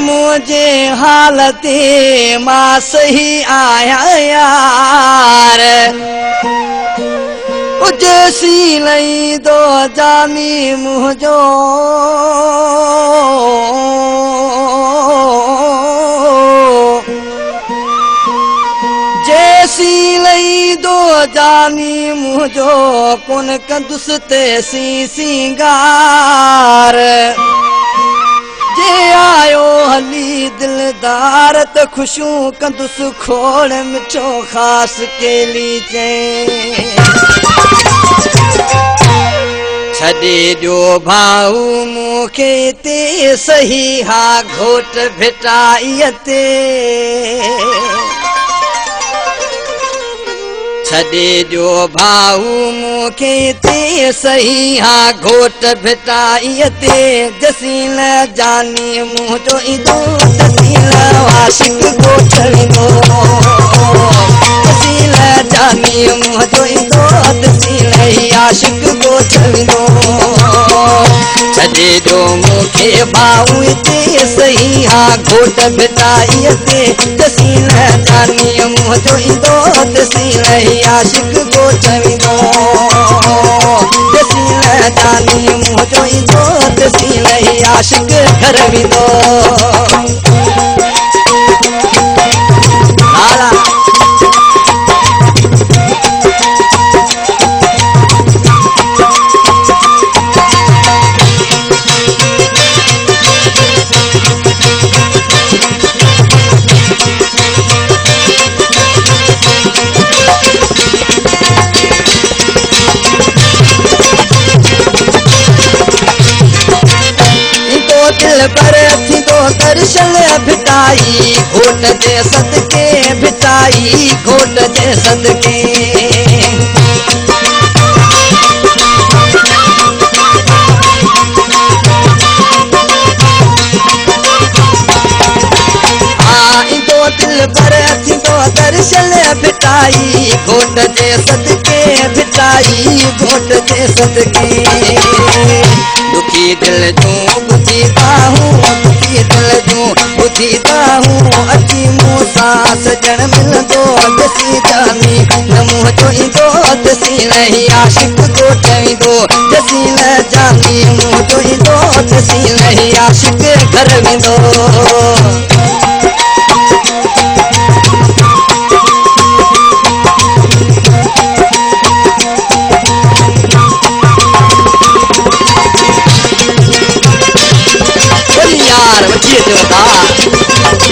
मुझे हालते मां सही आया यार जैसी लई दो जानी मुझो जैसी लई दो जानी मुझो कुन कंदुस तेसी सिंगार जे आयो हली दिलदार त खुशू कंदुस खोड़ मिठो खास केली चे छॾे ॾियो भाऊ मूंखे ते सही हा घोट भेटाईअ ते छॾे ॾियो भाऊ मूंखे ते सही हा घोट भेटाईअ ते जसील जानी मुंहिंजो ईंदो जसील आशिक घोट ईंदो जसील जानी मुंहिंजो ईंदो जसील आशिक घोट ईंदो छॾे ॾियो मूंखे भाऊ ते सही हा घोट भेटाईअ ते जसील जानी मुंहिंजो ईंदो जसील आशिक घोट ईंदो जसील जानी मुंहिंजो ईंदो जसील आशिक घर वेंदो पर थींदो दर्शन भिटाई घोट जे सदके भिटाई घोट जे सदके ईंदो दिल पर थींदो दर्शन भिटाई घोट जे सदके भिटाई घोट जे सदके दुखी दिल जूं बुझीदा हूँ दुखी दिल जूं बुझीदा हूँ अची मूं सां सजण मिलंदो जसी जानी न मुंहिंजो ईंदो जसील आशिक घोट ईंदो जसील जानी मुंहिंजो ईंदो जसील आशिक घर वेंदो यार वठी अचो था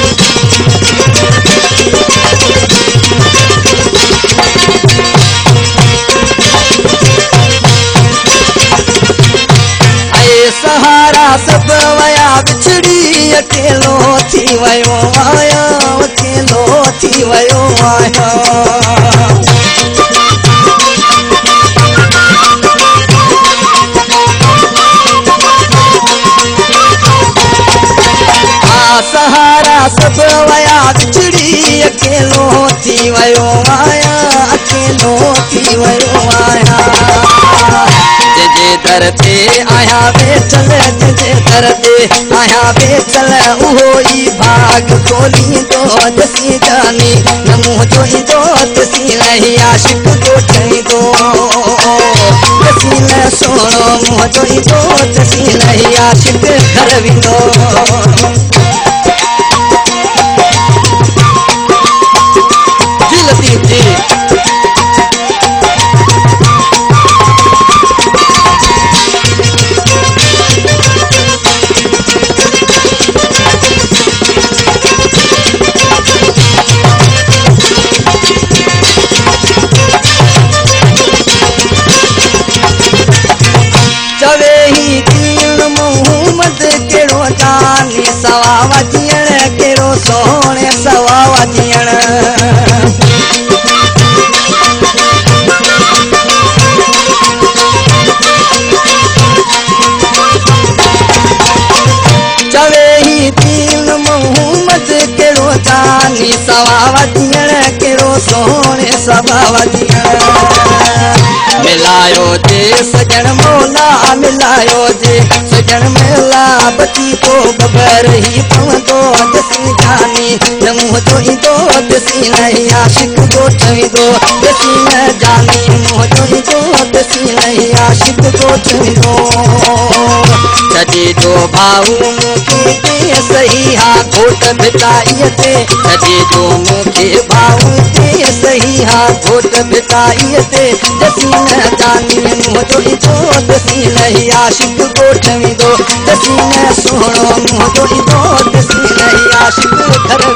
सहारा सब वया बिछड़ी अकेलो थी वयो आया अकेलो थी वयो आया सहारा सब वया बिछड़ी अकेलो थी वयो आया अकेलो थी वयो आया जे दर ते आया बेचल जे दर ते आया बेचल उहो ई भाग खोलींदो जसी जानी न मुंहिंजो ईंदो जसील आशिक घोट ईंदो जसील सोणो मुंहिंजो ईंदो जसील आशिक घर वेंदो चवे ही दीन मुँह सवावा दियण केरो सोने सवावा दियण मिलायो जे सजन मोला मिलायो जे सजन मेला बची तो बबर ही पवंदो दसी जानी न मुंह जो ईंदो दसी नहीं आशिक गोठवींदो दसी न जानी मुंह जो ईंदो दसी नहीं आशिक गोठवींदो सजे जो भाऊ मूंखे दे सही हा घोट भिटाईअ ते सजे जो मूंखे भाऊ दे सही हा घोट भिटाईअ ते दसी न जानी मुंह जो ईंदो दसी नहीं आशिक गोठवींदो दसी न सुहिणो मुंह जो ईंदो दसी नहीं आशिक घर